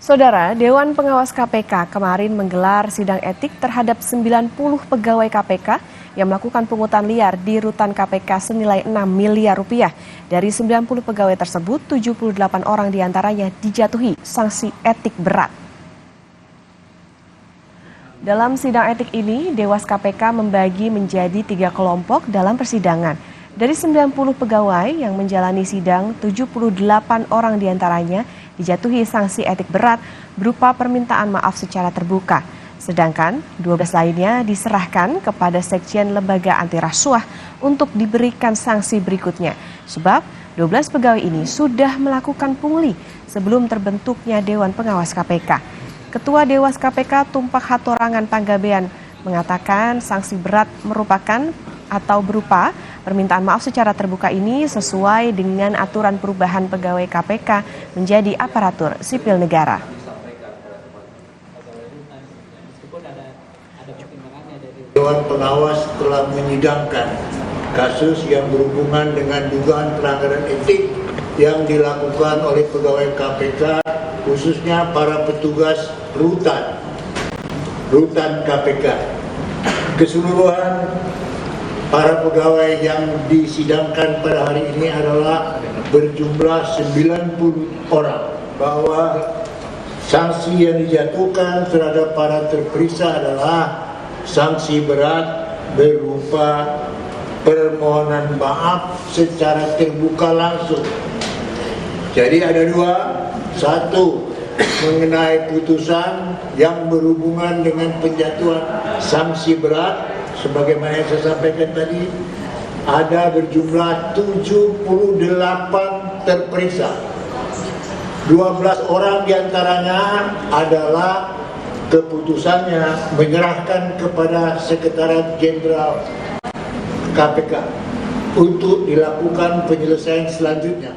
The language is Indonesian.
Saudara, Dewan Pengawas KPK kemarin menggelar sidang etik terhadap 90 pegawai KPK yang melakukan pungutan liar di rutan KPK senilai 6 miliar rupiah. Dari 90 pegawai tersebut, 78 orang diantaranya dijatuhi sanksi etik berat. Dalam sidang etik ini, Dewas KPK membagi menjadi 3 kelompok dalam persidangan. Dari 90 pegawai yang menjalani sidang, 78 orang diantaranya dijatuhi sanksi etik berat berupa permintaan maaf secara terbuka. Sedangkan 12 lainnya diserahkan kepada Sekjen Lembaga Anti Rasuah untuk diberikan sanksi berikutnya. Sebab 12 pegawai ini sudah melakukan pungli sebelum terbentuknya Dewan Pengawas KPK. Ketua Dewas KPK Tumpah Hatorangan Panggabean mengatakan sanksi berat merupakan atau berupa permintaan maaf secara terbuka ini sesuai dengan aturan perubahan pegawai KPK menjadi aparatur sipil negara. Dewan Pengawas telah menyidangkan kasus yang berhubungan dengan dugaan pelanggaran etik yang dilakukan oleh pegawai KPK, khususnya para petugas rutan KPK. Keseluruhan para pegawai yang disidangkan pada hari ini adalah berjumlah 90 orang, bahwa sanksi yang dijatuhkan terhadap para terperiksa adalah sanksi berat berupa permohonan maaf secara terbuka langsung. Jadi ada dua, satu mengenai putusan yang berhubungan dengan penjatuhan sanksi berat. Sebagaimana yang saya sampaikan tadi, ada berjumlah 78 terperiksa. 12 orang diantaranya adalah keputusannya menyerahkan kepada Sekretariat Jenderal KPK untuk dilakukan penyelesaian selanjutnya.